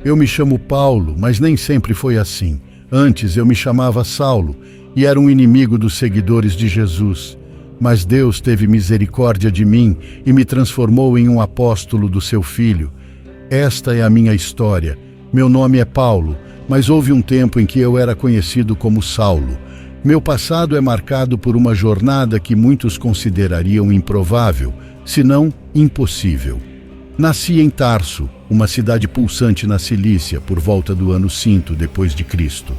Eu me chamo Paulo, mas nem sempre foi assim. Antes eu me chamava Saulo e era um inimigo dos seguidores de Jesus. Mas Deus teve misericórdia de mim e me transformou em um apóstolo do seu Filho. Esta é a minha história. Meu nome é Paulo, mas houve um tempo em que eu era conhecido como Saulo. Meu passado é marcado por uma jornada que muitos considerariam improvável, se não impossível. Nasci em Tarso, uma cidade pulsante na Cilícia, por volta do ano 5 depois de Cristo.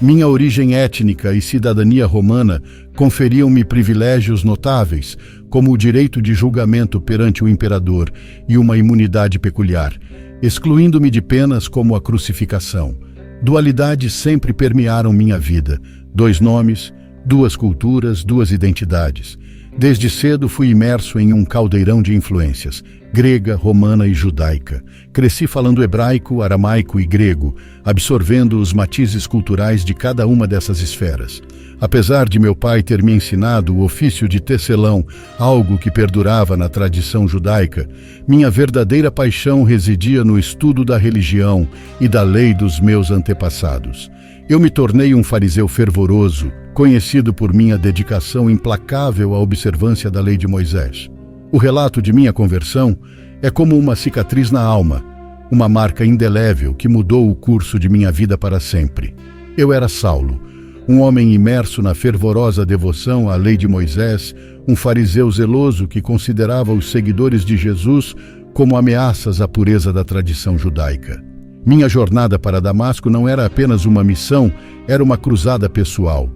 Minha origem étnica e cidadania romana conferiam-me privilégios notáveis, como o direito de julgamento perante o imperador e uma imunidade peculiar, excluindo-me de penas como a crucificação. Dualidades sempre permearam minha vida. 2 nomes, 2 culturas, 2 identidades. Desde cedo fui imerso em um caldeirão de influências, grega, romana e judaica. Cresci falando hebraico, aramaico e grego, absorvendo os matizes culturais de cada uma dessas esferas. Apesar de meu pai ter me ensinado o ofício de tecelão, algo que perdurava na tradição judaica, minha verdadeira paixão residia no estudo da religião e da lei dos meus antepassados. Eu me tornei um fariseu fervoroso, conhecido por minha dedicação implacável à observância da lei de Moisés. O relato de minha conversão é como uma cicatriz na alma, uma marca indelével que mudou o curso de minha vida para sempre. Eu era Saulo, um homem imerso na fervorosa devoção à lei de Moisés, um fariseu zeloso que considerava os seguidores de Jesus como ameaças à pureza da tradição judaica. Minha jornada para Damasco não era apenas uma missão, era uma cruzada pessoal.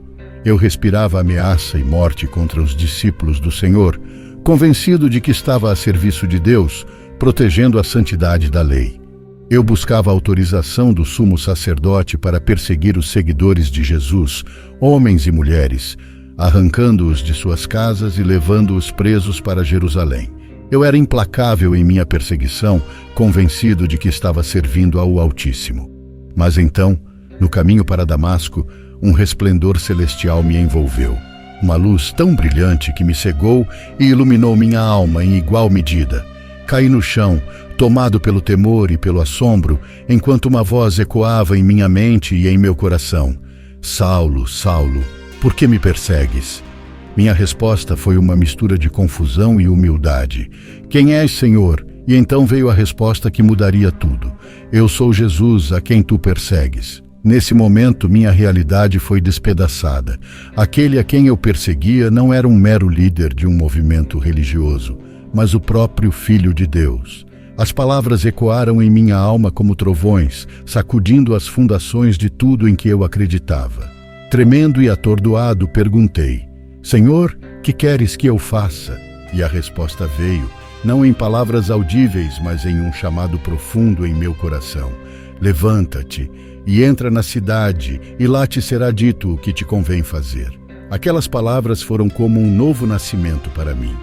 Eu respirava ameaça e morte contra os discípulos do Senhor, convencido de que estava a serviço de Deus, protegendo a santidade da lei. Eu buscava a autorização do sumo sacerdote para perseguir os seguidores de Jesus, homens e mulheres, arrancando-os de suas casas e levando-os presos para Jerusalém. Eu era implacável em minha perseguição, convencido de que estava servindo ao Altíssimo. Mas então, no caminho para Damasco, um resplendor celestial me envolveu. Uma luz tão brilhante que me cegou e iluminou minha alma em igual medida. Caí no chão, tomado pelo temor e pelo assombro, enquanto uma voz ecoava em minha mente e em meu coração. Saulo, Saulo, por que me persegues? Minha resposta foi uma mistura de confusão e humildade. Quem és, Senhor? E então veio a resposta que mudaria tudo. Eu sou Jesus, a quem tu persegues. Nesse momento, minha realidade foi despedaçada. Aquele a quem eu perseguia não era um mero líder de um movimento religioso, mas o próprio Filho de Deus. As palavras ecoaram em minha alma como trovões, sacudindo as fundações de tudo em que eu acreditava. Tremendo e atordoado, perguntei: Senhor, que queres que eu faça? E a resposta veio, não em palavras audíveis, mas em um chamado profundo em meu coração. Levanta-te e entra na cidade, e lá te será dito o que te convém fazer. Aquelas palavras foram como um novo nascimento para mim.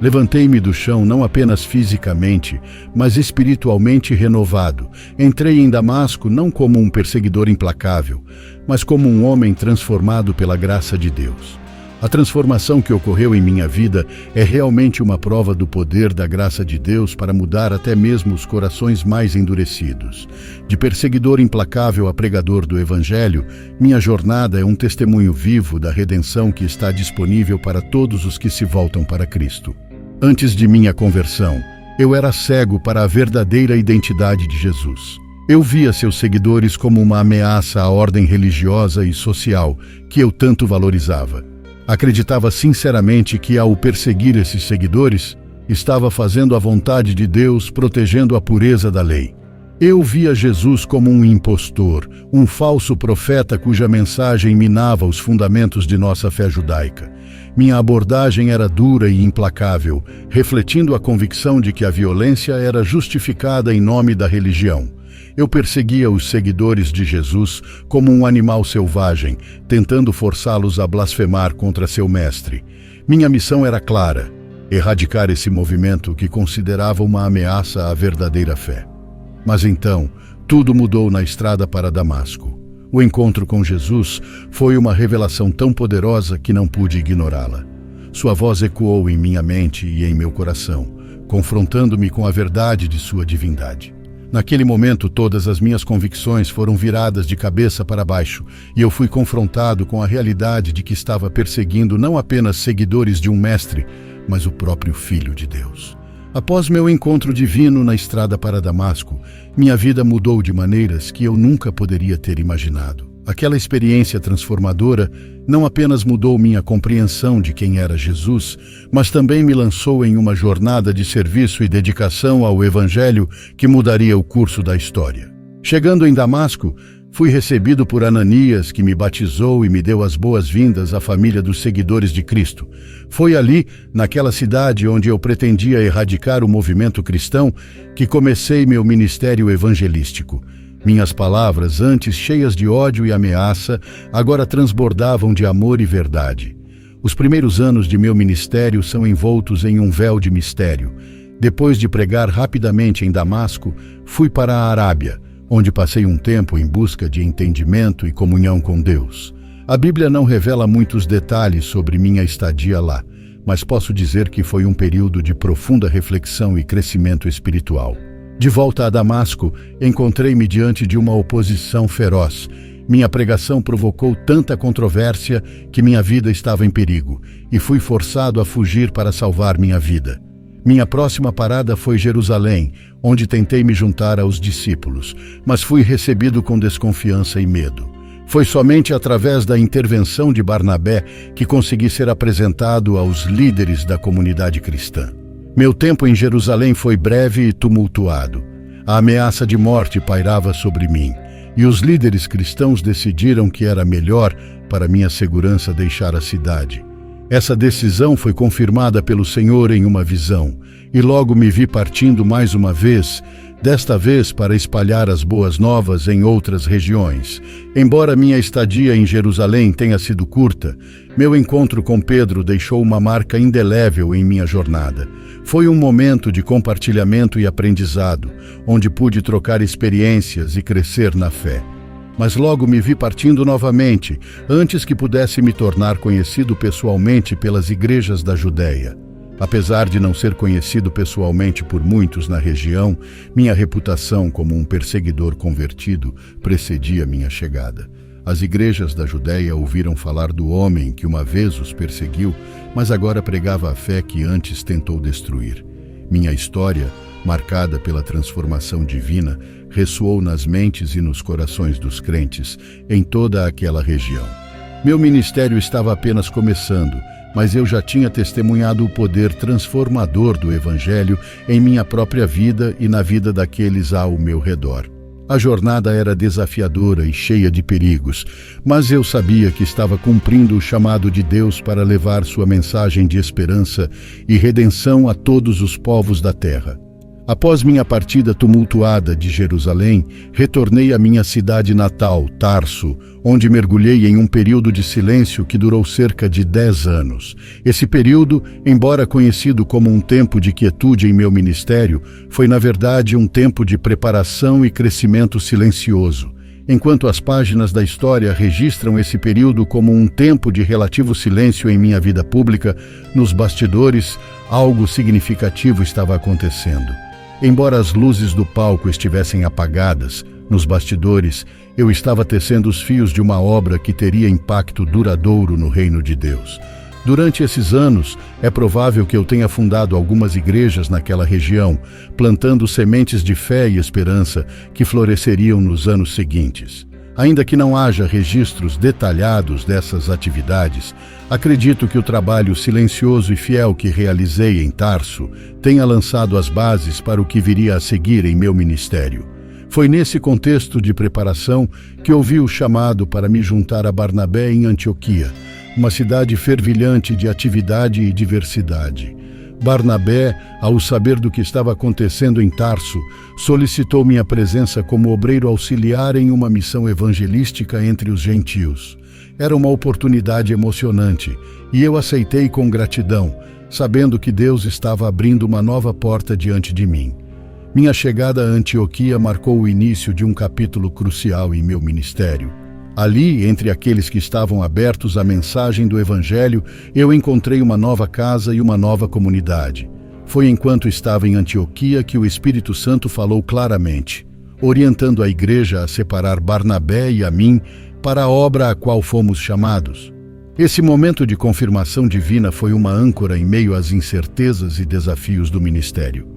Levantei-me do chão não apenas fisicamente, mas espiritualmente renovado. Entrei em Damasco não como um perseguidor implacável, mas como um homem transformado pela graça de Deus. A transformação que ocorreu em minha vida é realmente uma prova do poder da graça de Deus para mudar até mesmo os corações mais endurecidos. De perseguidor implacável a pregador do Evangelho, minha jornada é um testemunho vivo da redenção que está disponível para todos os que se voltam para Cristo. Antes de minha conversão, eu era cego para a verdadeira identidade de Jesus. Eu via seus seguidores como uma ameaça à ordem religiosa e social que eu tanto valorizava. Acreditava sinceramente que, ao perseguir esses seguidores, estava fazendo a vontade de Deus, protegendo a pureza da lei. Eu via Jesus como um impostor, um falso profeta cuja mensagem minava os fundamentos de nossa fé judaica. Minha abordagem era dura e implacável, refletindo a convicção de que a violência era justificada em nome da religião. Eu perseguia os seguidores de Jesus como um animal selvagem, tentando forçá-los a blasfemar contra seu mestre. Minha missão era clara: erradicar esse movimento que considerava uma ameaça à verdadeira fé. Mas então, tudo mudou na estrada para Damasco. O encontro com Jesus foi uma revelação tão poderosa que não pude ignorá-la. Sua voz ecoou em minha mente e em meu coração, confrontando-me com a verdade de sua divindade. Naquele momento, todas as minhas convicções foram viradas de cabeça para baixo e eu fui confrontado com a realidade de que estava perseguindo não apenas seguidores de um mestre, mas o próprio Filho de Deus. Após meu encontro divino na estrada para Damasco, minha vida mudou de maneiras que eu nunca poderia ter imaginado. Aquela experiência transformadora não apenas mudou minha compreensão de quem era Jesus, mas também me lançou em uma jornada de serviço e dedicação ao Evangelho que mudaria o curso da história. Chegando em Damasco, fui recebido por Ananias, que me batizou e me deu as boas-vindas à família dos seguidores de Cristo. Foi ali, naquela cidade onde eu pretendia erradicar o movimento cristão, que comecei meu ministério evangelístico. Minhas palavras, antes cheias de ódio e ameaça, agora transbordavam de amor e verdade. Os primeiros anos de meu ministério são envoltos em um véu de mistério. Depois de pregar rapidamente em Damasco, fui para a Arábia, onde passei um tempo em busca de entendimento e comunhão com Deus. A Bíblia não revela muitos detalhes sobre minha estadia lá, mas posso dizer que foi um período de profunda reflexão e crescimento espiritual. De volta a Damasco, encontrei-me diante de uma oposição feroz. Minha pregação provocou tanta controvérsia que minha vida estava em perigo, e fui forçado a fugir para salvar minha vida. Minha próxima parada foi Jerusalém, onde tentei me juntar aos discípulos, mas fui recebido com desconfiança e medo. Foi somente através da intervenção de Barnabé que consegui ser apresentado aos líderes da comunidade cristã. Meu tempo em Jerusalém foi breve e tumultuado. A ameaça de morte pairava sobre mim, e os líderes cristãos decidiram que era melhor para minha segurança deixar a cidade. Essa decisão foi confirmada pelo Senhor em uma visão, e logo me vi partindo mais uma vez, desta vez para espalhar as boas novas em outras regiões. Embora minha estadia em Jerusalém tenha sido curta, meu encontro com Pedro deixou uma marca indelével em minha jornada. Foi um momento de compartilhamento e aprendizado, onde pude trocar experiências e crescer na fé. Mas logo me vi partindo novamente, antes que pudesse me tornar conhecido pessoalmente pelas igrejas da Judéia. Apesar de não ser conhecido pessoalmente por muitos na região, minha reputação como um perseguidor convertido precedia minha chegada. As igrejas da Judéia ouviram falar do homem que uma vez os perseguiu, mas agora pregava a fé que antes tentou destruir. Minha história, marcada pela transformação divina, ressoou nas mentes e nos corações dos crentes em toda aquela região. Meu ministério estava apenas começando, mas eu já tinha testemunhado o poder transformador do Evangelho em minha própria vida e na vida daqueles ao meu redor. A jornada era desafiadora e cheia de perigos, mas eu sabia que estava cumprindo o chamado de Deus para levar sua mensagem de esperança e redenção a todos os povos da terra. Após minha partida tumultuada de Jerusalém, retornei à minha cidade natal, Tarso, onde mergulhei em um período de silêncio que durou cerca de 10 anos. Esse período, embora conhecido como um tempo de quietude em meu ministério, foi na verdade um tempo de preparação e crescimento silencioso. Enquanto as páginas da história registram esse período como um tempo de relativo silêncio em minha vida pública, nos bastidores, algo significativo estava acontecendo. Embora as luzes do palco estivessem apagadas, nos bastidores, eu estava tecendo os fios de uma obra que teria impacto duradouro no reino de Deus. Durante esses anos, é provável que eu tenha fundado algumas igrejas naquela região, plantando sementes de fé e esperança que floresceriam nos anos seguintes. Ainda que não haja registros detalhados dessas atividades, acredito que o trabalho silencioso e fiel que realizei em Tarso tenha lançado as bases para o que viria a seguir em meu ministério. Foi nesse contexto de preparação que ouvi o chamado para me juntar a Barnabé em Antioquia, uma cidade fervilhante de atividade e diversidade. Barnabé, ao saber do que estava acontecendo em Tarso, solicitou minha presença como obreiro auxiliar em uma missão evangelística entre os gentios. Era uma oportunidade emocionante e eu aceitei com gratidão, sabendo que Deus estava abrindo uma nova porta diante de mim. Minha chegada a Antioquia marcou o início de um capítulo crucial em meu ministério. Ali, entre aqueles que estavam abertos à mensagem do Evangelho, eu encontrei uma nova casa e uma nova comunidade. Foi enquanto estava em Antioquia que o Espírito Santo falou claramente, orientando a igreja a separar Barnabé e a mim para a obra a qual fomos chamados. Esse momento de confirmação divina foi uma âncora em meio às incertezas e desafios do ministério.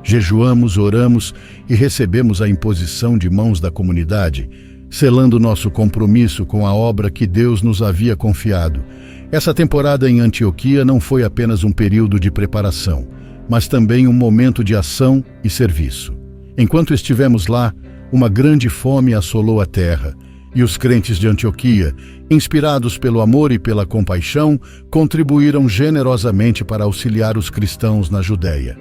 Jejuamos, oramos e recebemos a imposição de mãos da comunidade, selando nosso compromisso com a obra que Deus nos havia confiado. Essa temporada em Antioquia não foi apenas um período de preparação, mas também um momento de ação e serviço. Enquanto estivemos lá, uma grande fome assolou a terra, e os crentes de Antioquia, inspirados pelo amor e pela compaixão, contribuíram generosamente para auxiliar os cristãos na Judéia.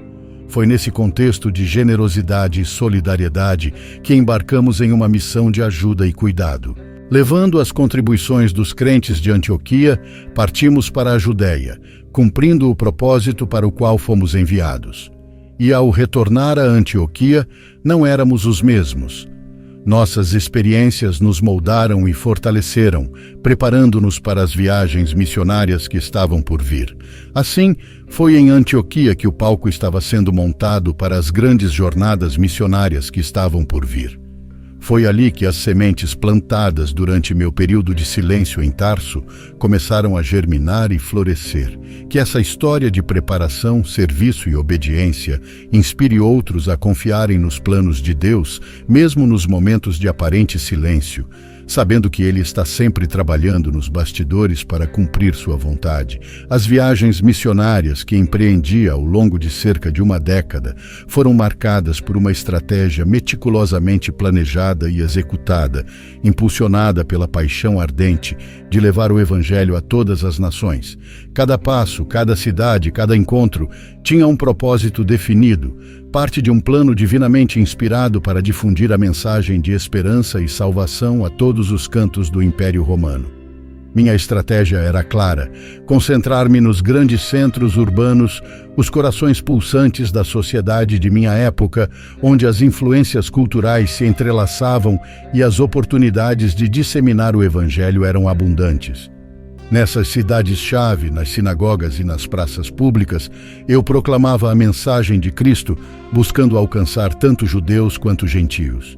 Foi nesse contexto de generosidade e solidariedade que embarcamos em uma missão de ajuda e cuidado. Levando as contribuições dos crentes de Antioquia, partimos para a Judéia, cumprindo o propósito para o qual fomos enviados. E ao retornar a Antioquia, não éramos os mesmos. Nossas experiências nos moldaram e fortaleceram, preparando-nos para as viagens missionárias que estavam por vir. Assim, foi em Antioquia que o palco estava sendo montado para as grandes jornadas missionárias que estavam por vir. Foi ali que as sementes plantadas durante meu período de silêncio em Tarso começaram a germinar e florescer. Que essa história de preparação, serviço e obediência inspire outros a confiarem nos planos de Deus, mesmo nos momentos de aparente silêncio, sabendo que Ele está sempre trabalhando nos bastidores para cumprir sua vontade. As viagens missionárias que empreendi ao longo de cerca de uma década foram marcadas por uma estratégia meticulosamente planejada e executada, impulsionada pela paixão ardente de levar o Evangelho a todas as nações. Cada passo, cada cidade, cada encontro tinha um propósito definido, parte de um plano divinamente inspirado para difundir a mensagem de esperança e salvação a todos os cantos do Império Romano. Minha estratégia era clara: concentrar-me nos grandes centros urbanos, os corações pulsantes da sociedade de minha época, onde as influências culturais se entrelaçavam e as oportunidades de disseminar o Evangelho eram abundantes. Nessas cidades-chave, nas sinagogas e nas praças públicas, eu proclamava a mensagem de Cristo, buscando alcançar tanto judeus quanto gentios.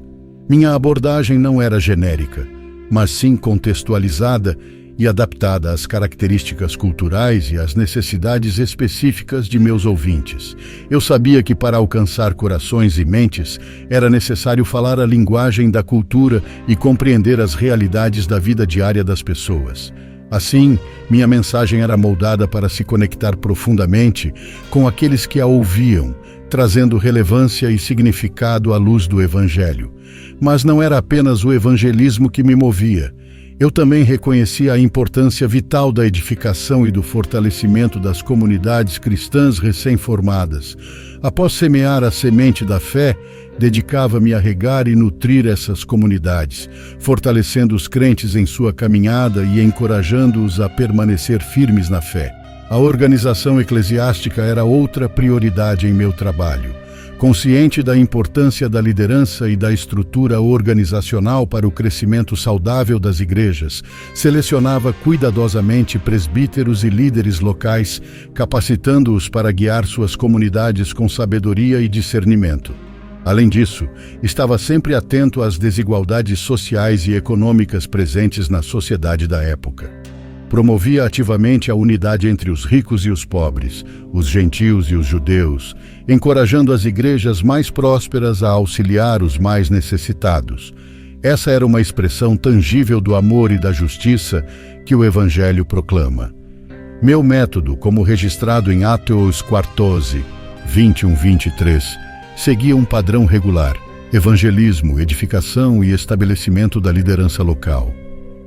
Minha abordagem não era genérica, mas sim contextualizada e adaptada às características culturais e às necessidades específicas de meus ouvintes. Eu sabia que para alcançar corações e mentes era necessário falar a linguagem da cultura e compreender as realidades da vida diária das pessoas. Assim, minha mensagem era moldada para se conectar profundamente com aqueles que a ouviam, trazendo relevância e significado à luz do Evangelho. Mas não era apenas o evangelismo que me movia. Eu também reconhecia a importância vital da edificação e do fortalecimento das comunidades cristãs recém-formadas. Após semear a semente da fé, dedicava-me a regar e nutrir essas comunidades, fortalecendo os crentes em sua caminhada e encorajando-os a permanecer firmes na fé. A organização eclesiástica era outra prioridade em meu trabalho. Consciente da importância da liderança e da estrutura organizacional para o crescimento saudável das igrejas, selecionava cuidadosamente presbíteros e líderes locais, capacitando-os para guiar suas comunidades com sabedoria e discernimento. Além disso, estava sempre atento às desigualdades sociais e econômicas presentes na sociedade da época. Promovia ativamente a unidade entre os ricos e os pobres, os gentios e os judeus, encorajando as igrejas mais prósperas a auxiliar os mais necessitados. Essa era uma expressão tangível do amor e da justiça que o Evangelho proclama. Meu método, como registrado em Atos 14, 21-23, seguia um padrão regular: evangelismo, edificação e estabelecimento da liderança local.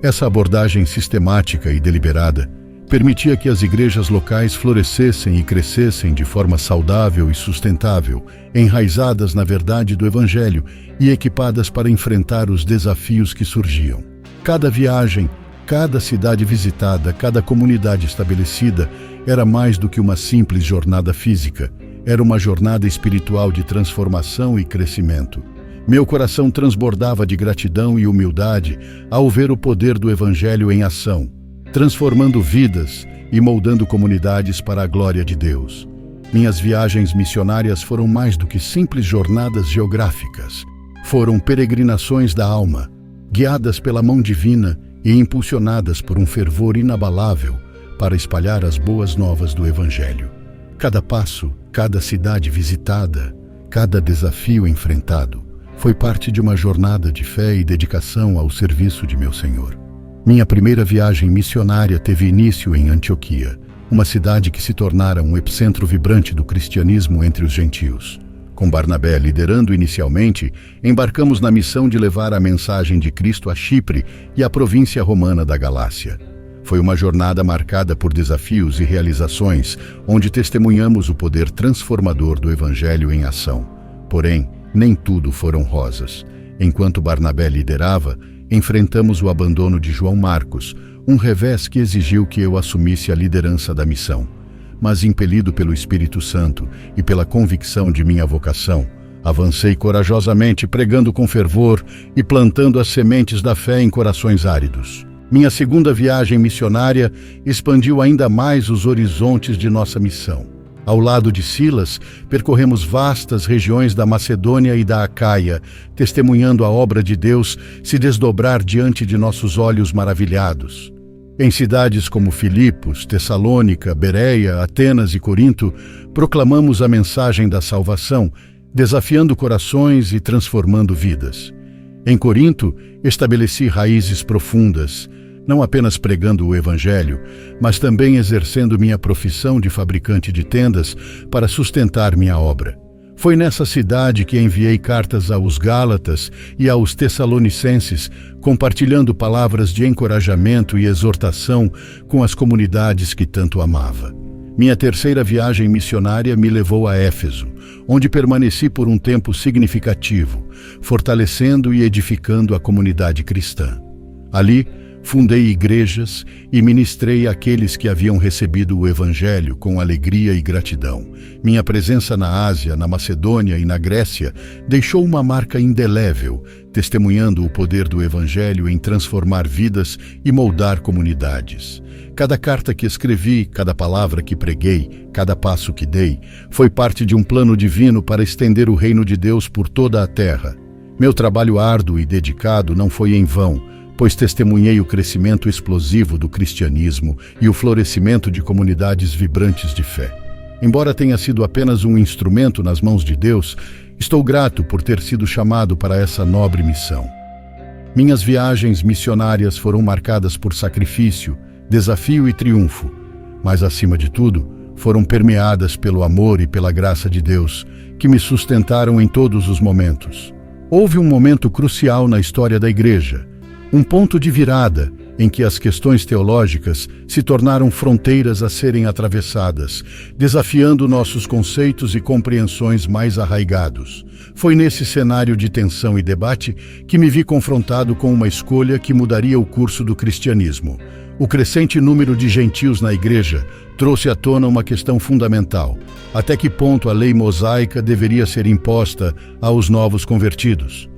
Essa abordagem sistemática e deliberada permitia que as igrejas locais florescessem e crescessem de forma saudável e sustentável, enraizadas na verdade do Evangelho e equipadas para enfrentar os desafios que surgiam. Cada viagem, cada cidade visitada, cada comunidade estabelecida era mais do que uma simples jornada física. Era uma jornada espiritual de transformação e crescimento. Meu coração transbordava de gratidão e humildade ao ver o poder do Evangelho em ação, transformando vidas e moldando comunidades para a glória de Deus. Minhas viagens missionárias foram mais do que simples jornadas geográficas. Foram peregrinações da alma, guiadas pela mão divina e impulsionadas por um fervor inabalável para espalhar as boas novas do Evangelho. Cada passo, cada cidade visitada, cada desafio enfrentado foi parte de uma jornada de fé e dedicação ao serviço de meu Senhor. Minha primeira viagem missionária teve início em Antioquia, uma cidade que se tornara um epicentro vibrante do cristianismo entre os gentios. Com Barnabé liderando inicialmente, embarcamos na missão de levar a mensagem de Cristo a Chipre e à província romana da Galácia. Foi uma jornada marcada por desafios e realizações, onde testemunhamos o poder transformador do Evangelho em ação. Porém, nem tudo foram rosas. Enquanto Barnabé liderava, enfrentamos o abandono de João Marcos, um revés que exigiu que eu assumisse a liderança da missão. Mas impelido pelo Espírito Santo e pela convicção de minha vocação, avancei corajosamente, pregando com fervor e plantando as sementes da fé em corações áridos. Minha segunda viagem missionária expandiu ainda mais os horizontes de nossa missão. Ao lado de Silas, percorremos vastas regiões da Macedônia e da Acaia, testemunhando a obra de Deus se desdobrar diante de nossos olhos maravilhados. Em cidades como Filipos, Tessalônica, Bereia, Atenas e Corinto, proclamamos a mensagem da salvação, desafiando corações e transformando vidas. Em Corinto, estabeleci raízes profundas, não apenas pregando o Evangelho, mas também exercendo minha profissão de fabricante de tendas para sustentar minha obra. Foi nessa cidade que enviei cartas aos Gálatas e aos Tessalonicenses, compartilhando palavras de encorajamento e exortação com as comunidades que tanto amava. Minha terceira viagem missionária me levou a Éfeso, onde permaneci por um tempo significativo, fortalecendo e edificando a comunidade cristã. Ali, fundei igrejas e ministrei àqueles que haviam recebido o Evangelho com alegria e gratidão. Minha presença na Ásia, na Macedônia e na Grécia deixou uma marca indelével, testemunhando o poder do Evangelho em transformar vidas e moldar comunidades. Cada carta que escrevi, cada palavra que preguei, cada passo que dei, foi parte de um plano divino para estender o reino de Deus por toda a terra. Meu trabalho árduo e dedicado não foi em vão, pois testemunhei o crescimento explosivo do cristianismo e o florescimento de comunidades vibrantes de fé. Embora tenha sido apenas um instrumento nas mãos de Deus, estou grato por ter sido chamado para essa nobre missão. Minhas viagens missionárias foram marcadas por sacrifício, desafio e triunfo, mas, acima de tudo, foram permeadas pelo amor e pela graça de Deus, que me sustentaram em todos os momentos. Houve um momento crucial na história da Igreja, um ponto de virada em que as questões teológicas se tornaram fronteiras a serem atravessadas, desafiando nossos conceitos e compreensões mais arraigados. Foi nesse cenário de tensão e debate que me vi confrontado com uma escolha que mudaria o curso do cristianismo. O crescente número de gentios na Igreja trouxe à tona uma questão fundamental: até que ponto a lei mosaica deveria ser imposta aos novos convertidos?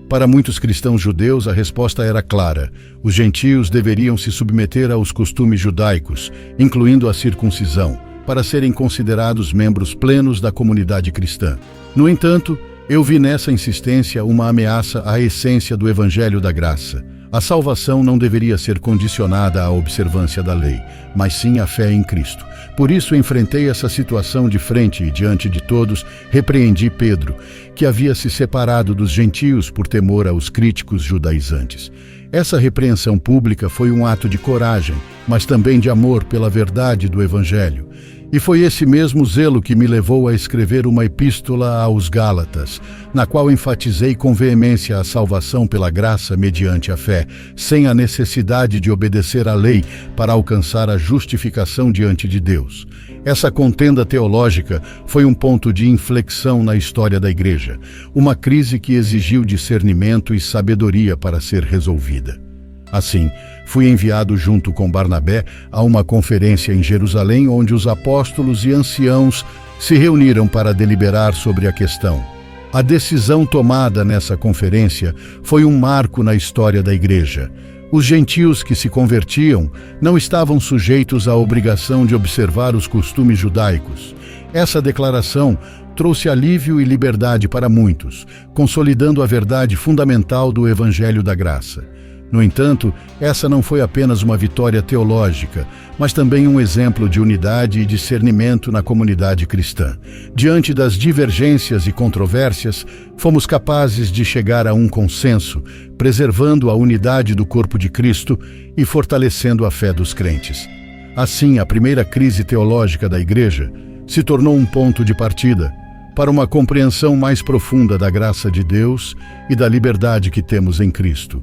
Para muitos cristãos judeus, a resposta era clara: os gentios deveriam se submeter aos costumes judaicos, incluindo a circuncisão, para serem considerados membros plenos da comunidade cristã. No entanto, eu vi nessa insistência uma ameaça à essência do Evangelho da Graça. A salvação não deveria ser condicionada à observância da lei, mas sim à fé em Cristo. Por isso enfrentei essa situação de frente e, diante de todos, repreendi Pedro, que havia se separado dos gentios por temor aos críticos judaizantes. Essa repreensão pública foi um ato de coragem, mas também de amor pela verdade do Evangelho. E foi esse mesmo zelo que me levou a escrever uma epístola aos Gálatas, na qual enfatizei com veemência a salvação pela graça mediante a fé, sem a necessidade de obedecer à lei para alcançar a justificação diante de Deus. Essa contenda teológica foi um ponto de inflexão na história da Igreja, uma crise que exigiu discernimento e sabedoria para ser resolvida. Assim, fui enviado junto com Barnabé a uma conferência em Jerusalém, onde os apóstolos e anciãos se reuniram para deliberar sobre a questão. A decisão tomada nessa conferência foi um marco na história da Igreja. Os gentios que se convertiam não estavam sujeitos à obrigação de observar os costumes judaicos. Essa declaração trouxe alívio e liberdade para muitos, consolidando a verdade fundamental do Evangelho da Graça. No entanto, essa não foi apenas uma vitória teológica, mas também um exemplo de unidade e discernimento na comunidade cristã. Diante das divergências e controvérsias, fomos capazes de chegar a um consenso, preservando a unidade do corpo de Cristo e fortalecendo a fé dos crentes. Assim, a primeira crise teológica da Igreja se tornou um ponto de partida para uma compreensão mais profunda da graça de Deus e da liberdade que temos em Cristo.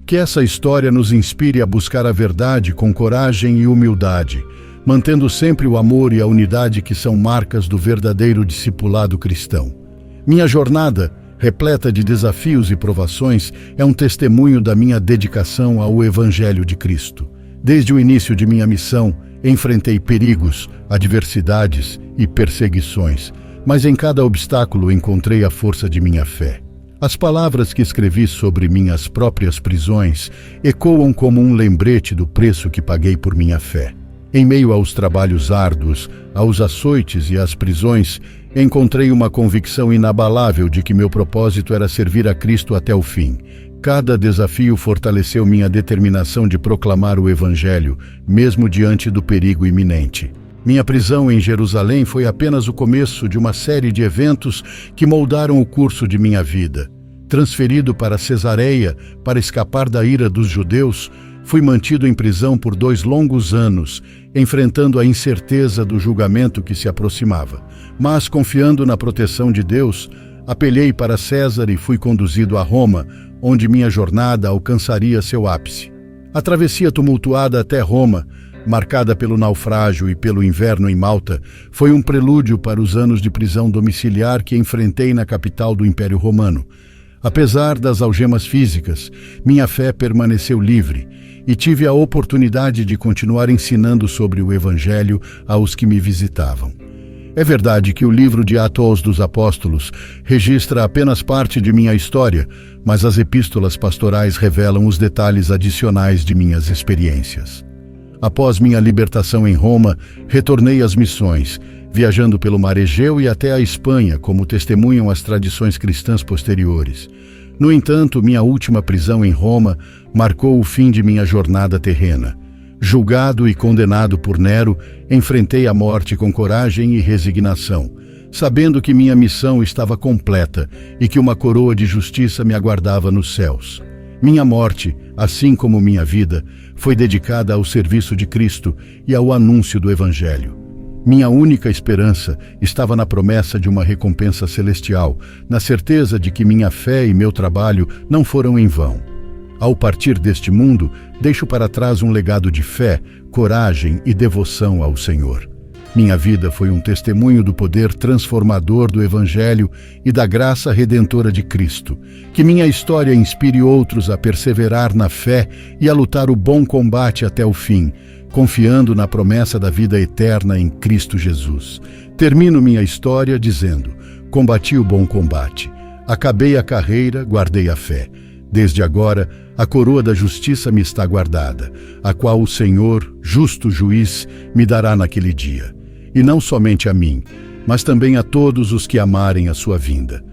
Que essa história nos inspire a buscar a verdade com coragem e humildade, mantendo sempre o amor e a unidade que são marcas do verdadeiro discipulado cristão. Minha jornada, repleta de desafios e provações, é um testemunho da minha dedicação ao Evangelho de Cristo. Desde o início de minha missão, enfrentei perigos, adversidades e perseguições, mas em cada obstáculo encontrei a força de minha fé. As palavras que escrevi sobre minhas próprias prisões ecoam como um lembrete do preço que paguei por minha fé. Em meio aos trabalhos árduos, aos açoites e às prisões, encontrei uma convicção inabalável de que meu propósito era servir a Cristo até o fim. Cada desafio fortaleceu minha determinação de proclamar o Evangelho, mesmo diante do perigo iminente. Minha prisão em Jerusalém foi apenas o começo de uma série de eventos que moldaram o curso de minha vida. Transferido para Cesareia para escapar da ira dos judeus, fui mantido em prisão por 2 longos anos, enfrentando a incerteza do julgamento que se aproximava. Mas, confiando na proteção de Deus, apelei para César e fui conduzido a Roma, onde minha jornada alcançaria seu ápice. A travessia tumultuada até Roma, marcada pelo naufrágio e pelo inverno em Malta, foi um prelúdio para os anos de prisão domiciliar que enfrentei na capital do Império Romano. Apesar das algemas físicas, minha fé permaneceu livre e tive a oportunidade de continuar ensinando sobre o Evangelho aos que me visitavam. É verdade que o livro de Atos dos Apóstolos registra apenas parte de minha história, mas as epístolas pastorais revelam os detalhes adicionais de minhas experiências. Após minha libertação em Roma, retornei às missões, viajando pelo Mar Egeu e até a Espanha, como testemunham as tradições cristãs posteriores. No entanto, minha última prisão em Roma marcou o fim de minha jornada terrena. Julgado e condenado por Nero, enfrentei a morte com coragem e resignação, sabendo que minha missão estava completa e que uma coroa de justiça me aguardava nos céus. Minha morte, assim como minha vida, foi dedicada ao serviço de Cristo e ao anúncio do Evangelho. Minha única esperança estava na promessa de uma recompensa celestial, na certeza de que minha fé e meu trabalho não foram em vão. Ao partir deste mundo, deixo para trás um legado de fé, coragem e devoção ao Senhor. Minha vida foi um testemunho do poder transformador do Evangelho e da graça redentora de Cristo. Que minha história inspire outros a perseverar na fé e a lutar o bom combate até o fim, confiando na promessa da vida eterna em Cristo Jesus. Termino minha história dizendo: combati o bom combate, acabei a carreira, guardei a fé. Desde agora, a coroa da justiça me está guardada, a qual o Senhor, justo juiz, me dará naquele dia. E não somente a mim, mas também a todos os que amarem a sua vinda.